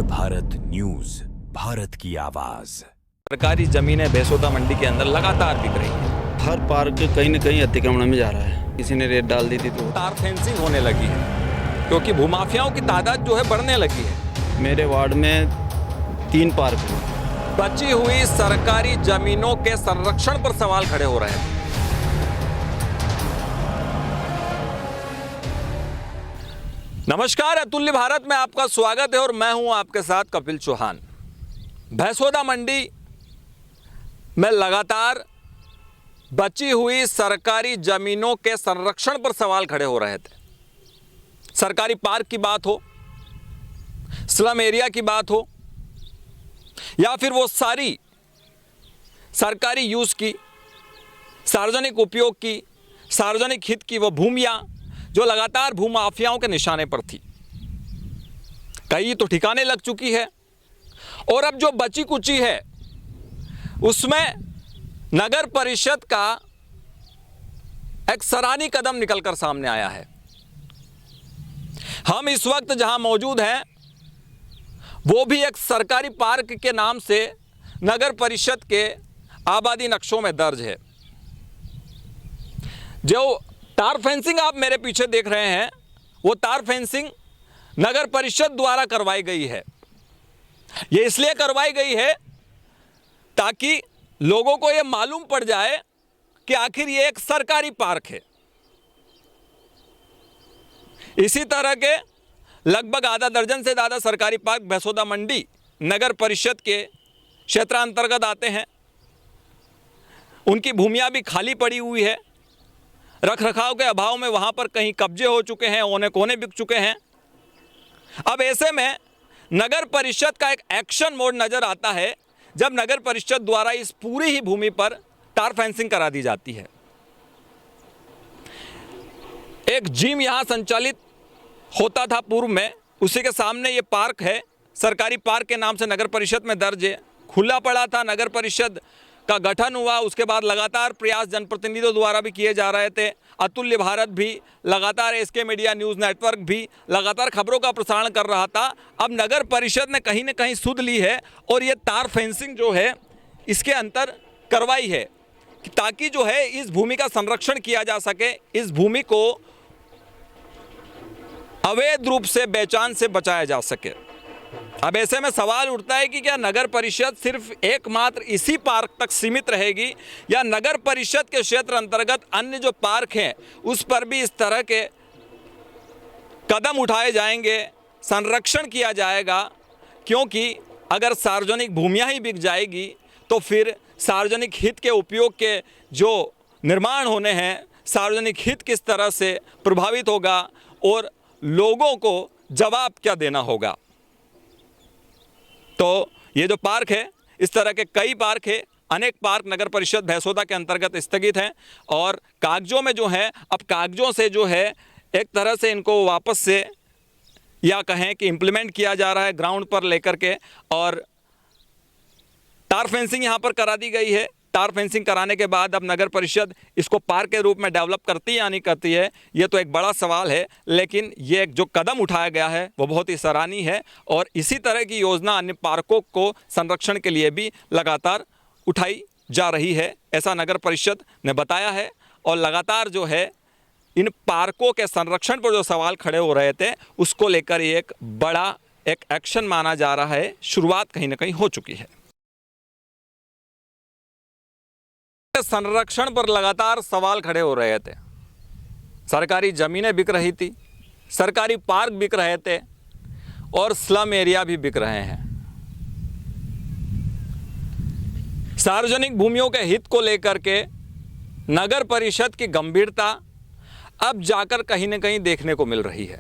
अतुल्य भारत न्यूज, भारत की आवाज। सरकारी जमीनें बेसोदा मंडी के अंदर लगातार बिक रही है। हर पार्क कहीं न कहीं अतिक्रमण में जा रहा है। किसी ने रेत डाल दी थी तो तार फेंसिंग होने लगी है क्योंकि भूमाफियाओं की तादाद जो है बढ़ने लगी है। मेरे वार्ड में 3 पार्क हैं। बची हुई सरकारी जमीनों के संरक्षण पर सवाल खड़े हो रहे हैं। नमस्कार, अतुल्य भारत में आपका स्वागत है और मैं हूं आपके साथ कपिल चौहान। बेसोदा मंडी में लगातार बची हुई सरकारी जमीनों के संरक्षण पर सवाल खड़े हो रहे थे। सरकारी पार्क की बात हो, स्लम एरिया की बात हो, या फिर वो सारी सरकारी यूज की, सार्वजनिक उपयोग की, सार्वजनिक हित की वो भूमियां जो लगातार भूमाफियाओं के निशाने पर थी, कई तो ठिकाने लग चुकी है और अब जो बची कुची है उसमें नगर परिषद का एक सराहनीय कदम निकलकर सामने आया है। हम इस वक्त जहां मौजूद हैं वो भी एक सरकारी पार्क के नाम से नगर परिषद के आबादी नक्शों में दर्ज है। जो तार फेंसिंग आप मेरे पीछे देख रहे हैं वो तार फेंसिंग नगर परिषद द्वारा करवाई गई है। ये इसलिए करवाई गई है ताकि लोगों को ये मालूम पड़ जाए कि आखिर ये एक सरकारी पार्क है। इसी तरह के लगभग आधा दर्जन से ज़्यादा सरकारी पार्क बेसोदा मंडी नगर परिषद के क्षेत्रांतर्गत आते हैं। उनकी भूमियां भी खाली पड़ी हुई है। रख रखाव के अभाव में वहां पर कहीं कब्जे हो चुके हैं, ओने कोने बिक चुके हैं। अब ऐसे में नगर परिषद का एक एक्शन मोड नजर आता है जब नगर परिषद द्वारा इस पूरी ही भूमि पर तार फेंसिंग करा दी जाती है। एक जिम यहां संचालित होता था पूर्व में, उसी के सामने ये पार्क है, सरकारी पार्क के नाम से नगर परिषद में दर्ज है। खुला पड़ा था, नगर परिषद का गठन हुआ, उसके बाद लगातार प्रयास जनप्रतिनिधियों द्वारा भी किए जा रहे थे। अतुल्य भारत भी लगातार, एसके मीडिया न्यूज़ नेटवर्क भी लगातार खबरों का प्रसारण कर रहा था। अब नगर परिषद ने कहीं न कहीं सुध ली है और ये तार फेंसिंग जो है इसके अंतर करवाई है ताकि जो है इस भूमि का संरक्षण किया जा सके, इस भूमि को अवैध रूप से बेचान से बचाया जा सके। अब ऐसे में सवाल उठता है कि क्या नगर परिषद सिर्फ एकमात्र इसी पार्क तक सीमित रहेगी या नगर परिषद के क्षेत्र अंतर्गत अन्य जो पार्क हैं उस पर भी इस तरह के कदम उठाए जाएंगे, संरक्षण किया जाएगा। क्योंकि अगर सार्वजनिक भूमियां ही बिक जाएगी तो फिर सार्वजनिक हित के उपयोग के जो निर्माण होने हैं, सार्वजनिक हित किस तरह से प्रभावित होगा और लोगों को जवाब क्या देना होगा। तो ये जो पार्क है, इस तरह के कई पार्क है, अनेक पार्क नगर परिषद बेसोदा के अंतर्गत स्थगित हैं और कागजों में जो है, अब कागजों से जो है एक तरह से इनको वापस से या कहें कि इम्प्लीमेंट किया जा रहा है ग्राउंड पर लेकर के, और तार फेंसिंग यहाँ पर करा दी गई है। तार फेंसिंग कराने के बाद अब नगर परिषद इसको पार्क के रूप में डेवलप करती है या नहीं करती है, ये तो एक बड़ा सवाल है। लेकिन ये जो कदम उठाया गया है वो बहुत ही सराहनीय है और इसी तरह की योजना अन्य पार्कों को संरक्षण के लिए भी लगातार उठाई जा रही है, ऐसा नगर परिषद ने बताया है। और लगातार जो है इन पार्कों के संरक्षण पर जो सवाल खड़े हो रहे थे उसको लेकर एक बड़ा एक एक्शन माना जा रहा है, शुरुआत कहीं ना कहीं हो चुकी है। संरक्षण पर लगातार सवाल खड़े हो रहे थे। सरकारी जमीनें बिक रही थी, सरकारी पार्क बिक रहे थे और स्लम एरिया भी बिक रहे हैं। सार्वजनिक भूमियों के हित को लेकर के नगर परिषद की गंभीरता अब जाकर कहीं न कहीं देखने को मिल रही है।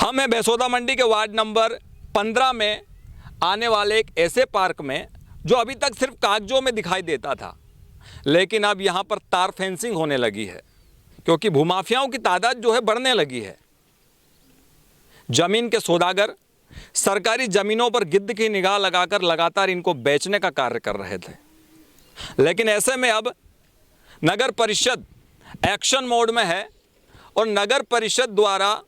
हम हैं बेसोदा मंडी के वार्ड नंबर 15 में आने वाले एक ऐसे पार्क में जो अभी तक सिर्फ कागजों में दिखाई देता था, लेकिन अब यहाँ पर तार फेंसिंग होने लगी है क्योंकि भूमाफियाओं की तादाद जो है बढ़ने लगी है। जमीन के सौदागर सरकारी जमीनों पर गिद्ध की निगाह लगाकर लगातार इनको बेचने का कार्य कर रहे थे, लेकिन ऐसे में अब नगर परिषद एक्शन मोड में है और नगर परिषद द्वारा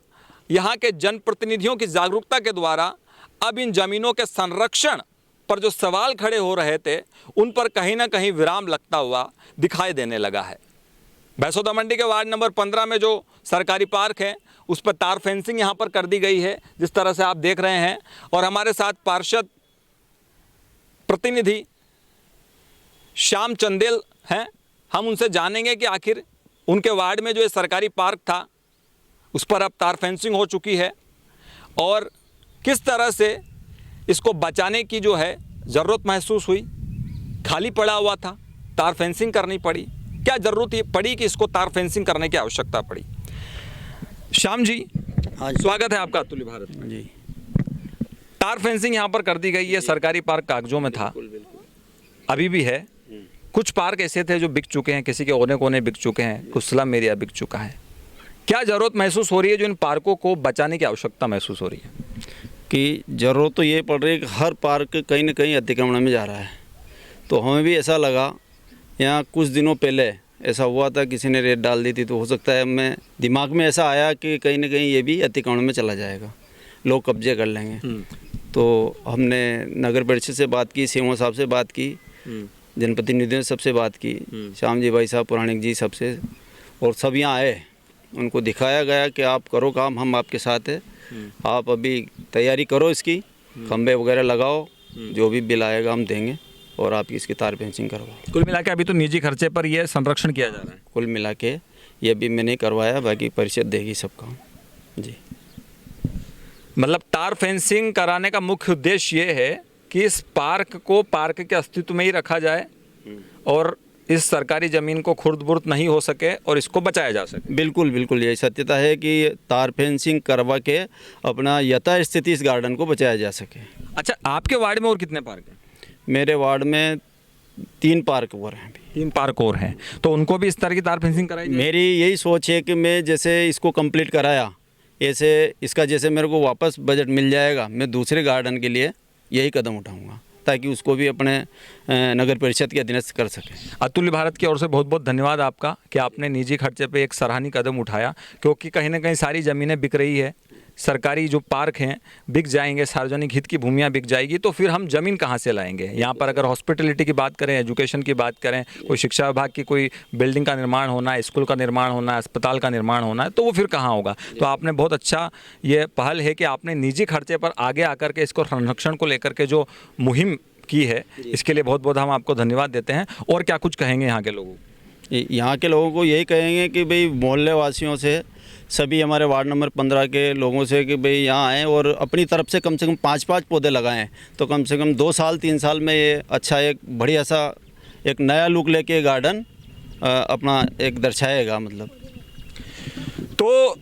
यहाँ के जनप्रतिनिधियों की जागरूकता के द्वारा अब इन जमीनों के संरक्षण पर जो सवाल खड़े हो रहे थे उन पर कहीं ना कहीं विराम लगता हुआ दिखाई देने लगा है। भैंसोदा मंडी के वार्ड नंबर 15 में जो सरकारी पार्क है उस पर तार फेंसिंग यहाँ पर कर दी गई है, जिस तरह से आप देख रहे हैं। और हमारे साथ पार्षद प्रतिनिधि श्याम चंदेल हैं, हम उनसे जानेंगे कि आखिर उनके वार्ड में जो ये सरकारी पार्क था उस पर अब तार फेंसिंग हो चुकी है और किस तरह से इसको बचाने की जो है ज़रूरत महसूस हुई। खाली पड़ा हुआ था, तार फेंसिंग करनी पड़ी, क्या ज़रूरत पड़ी कि इसको तार फेंसिंग करने की आवश्यकता पड़ी। श्याम जी, हाँ स्वागत है आपका अतुल्य भारत में। जी, तार फेंसिंग यहाँ पर कर दी गई है, सरकारी पार्क कागजों में था, अभी भी है। कुछ पार्क ऐसे थे जो बिक चुके हैं, किसी के कोने कोने बिक चुके हैं, कुछ स्लम एरिया बिक चुका है। क्या ज़रूरत महसूस हो रही है जो इन पार्कों को बचाने की आवश्यकता महसूस हो रही है? कि ज़रूरत तो ये पड़ रही है कि हर पार्क कहीं ना कहीं अतिक्रमण में जा रहा है। तो हमें भी ऐसा लगा, यहाँ कुछ दिनों पहले ऐसा हुआ था, किसी ने रेत डाल दी थी, तो हो सकता है हमें दिमाग में ऐसा आया कि कहीं ना कहीं ये भी अतिक्रमण में चला जाएगा, लोग कब्जे कर लेंगे। तो हमने नगर परिषद से बात की, सीएमओ साहब से बात की, जनप्रतिनिधियों से सबसे बात की, श्याम जी भाई साहब पुराणिक जी सबसे, और सब यहाँ आए, उनको दिखाया गया कि आप करो काम, हम आपके साथ हैं, आप अभी तैयारी करो, इसकी खंबे वगैरह लगाओ, जो भी बिल आएगा हम देंगे और आप इसकी तार फेंसिंग करवाओ। कुल मिला के अभी तो निजी खर्चे पर यह संरक्षण किया जा रहा है। कुल मिला के ये भी मैंने करवाया, बाकी परिषद देगी सब काम। जी, मतलब तार फेंसिंग कराने का मुख्य उद्देश्य ये है कि इस पार्क को पार्क के अस्तित्व में ही रखा जाए और इस सरकारी ज़मीन को खुर्द-बुर्द नहीं हो सके और इसको बचाया जा सके। बिल्कुल बिल्कुल, यही सत्यता है कि तार फेंसिंग करवा के अपना यथास्थिति इस गार्डन को बचाया जा सके। अच्छा, आपके वार्ड में और कितने पार्क हैं? मेरे वार्ड में 3 पार्क और हैं अभी। 3 पार्क और हैं, तो उनको भी इस तरह की तार फेंसिंग कराई जाए? मेरी यही सोच है कि मैं जैसे इसको कंप्लीट कराया, ऐसे इसका जैसे मेरे को वापस बजट मिल जाएगा, मैं दूसरे गार्डन के लिए यही कदम उठाऊंगा ताकि उसको भी अपने नगर परिषद के अधीनस्थ कर सके। अतुल्य भारत की ओर से बहुत बहुत धन्यवाद आपका कि आपने निजी खर्चे पे एक सराहनीय कदम उठाया, क्योंकि कहीं ना कहीं सारी ज़मीनें बिक रही है, सरकारी जो पार्क हैं बिक जाएंगे, सार्वजनिक हित की भूमियां बिक जाएगी, तो फिर हम ज़मीन कहाँ से लाएंगे। यहाँ पर अगर हॉस्पिटलिटी की बात करें, एजुकेशन की बात करें, कोई शिक्षा विभाग की कोई बिल्डिंग का निर्माण होना है, स्कूल का निर्माण होना है, अस्पताल का निर्माण होना है, तो वो फिर कहाँ होगा। तो आपने बहुत अच्छा ये पहल है कि आपने निजी खर्चे पर आगे आकर के इसको संरक्षण को लेकर के जो मुहिम की है, इसके लिए बहुत बहुत हम आपको धन्यवाद देते हैं। और क्या कुछ कहेंगे यहाँ के लोगों? यहाँ के लोगों को यही कहेंगे कि भाई मोहल्ले वासियों से, सभी हमारे वार्ड नंबर 15 के लोगों से कि भाई यहाँ आएँ और अपनी तरफ से कम 5-5 पौधे लगाएं, तो कम से कम 2 साल 3 साल में ये अच्छा एक बढ़िया सा एक नया लुक लेके गार्डन अपना एक दर्शाएगा। मतलब तो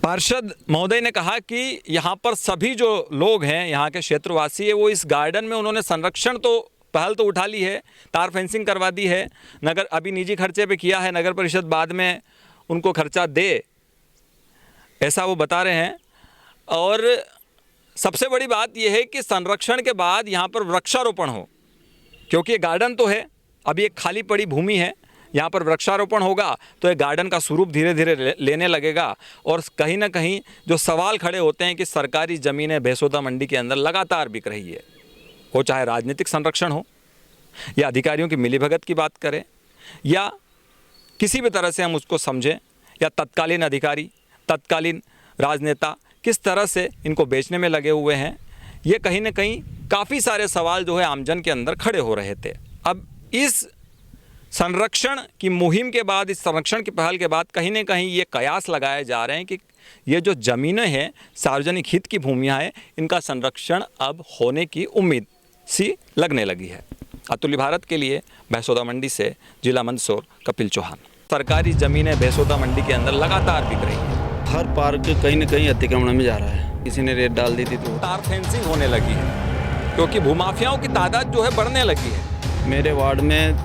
पार्षद महोदय ने कहा कि यहाँ पर सभी जो लोग हैं, यहाँ के क्षेत्रवासी है, वो इस गार्डन में उन्होंने संरक्षण तो पहल तो उठा ली है, तार फेंसिंग करवा दी है, नगर अभी निजी खर्चे पे किया है, नगर परिषद बाद में उनको खर्चा दे, ऐसा वो बता रहे हैं। और सबसे बड़ी बात यह है कि संरक्षण के बाद यहाँ पर वृक्षारोपण हो, क्योंकि ये गार्डन तो है, अभी एक खाली पड़ी भूमि है, यहाँ पर वृक्षारोपण होगा तो ये गार्डन का स्वरूप धीरे धीरे लेने लगेगा। और कहीं ना कहीं जो सवाल खड़े होते हैं कि सरकारी ज़मीनें भैंसोदा मंडी के अंदर लगातार बिक रही है, वो चाहे राजनीतिक संरक्षण हो या अधिकारियों की मिलीभगत की बात करें या किसी भी तरह से हम उसको समझें, या तत्कालीन अधिकारी, तत्कालीन राजनेता किस तरह से इनको बेचने में लगे हुए हैं, ये कहीं ना कहीं काफ़ी सारे सवाल जो है आमजन के अंदर खड़े हो रहे थे। अब इस संरक्षण की मुहिम के बाद, इस संरक्षण की पहल के बाद कहीं ना कहीं ये कयास लगाए जा रहे हैं कि ये जो ज़मीनें हैं, सार्वजनिक हित की भूमियाँ हैं, इनका संरक्षण अब होने की उम्मीद सी लगने लगी है। अतुल्य भारत के लिए भैंसोदा मंडी से जिला मंदसौर कपिल चौहान। सरकारी ज़मीनें भैंसोदा मंडी के अंदर लगातार बिक रही है, हर पार्क कहीं ना कहीं अतिक्रमण में जा रहा है, किसी ने रेत डाल दी थी तो तार फेंसिंग होने लगी है, क्योंकि भूमाफियाओं की तादाद जो है बढ़ने लगी है। मेरे वार्ड में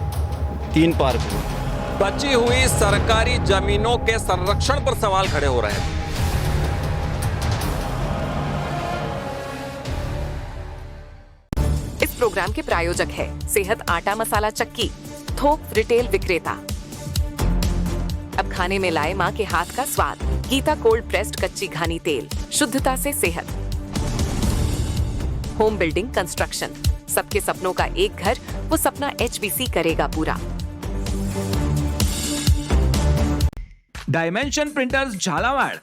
3 पार्क हैं। बची हुई सरकारी ज़मीनों के संरक्षण पर सवाल खड़े हो रहे हैं। इस प्रोग्राम के प्रायोजक है सेहत आटा मसाला चक्की, थोक रिटेल विक्रेता। अब खाने में लाए माँ के हाथ का स्वाद, गीता कोल्ड प्रेस्ड कच्ची घानी तेल, शुद्धता से सेहत। होम बिल्डिंग कंस्ट्रक्शन, सबके सपनों का एक घर, वो सपना HBC करेगा पूरा। Dimension printers Jhalawar,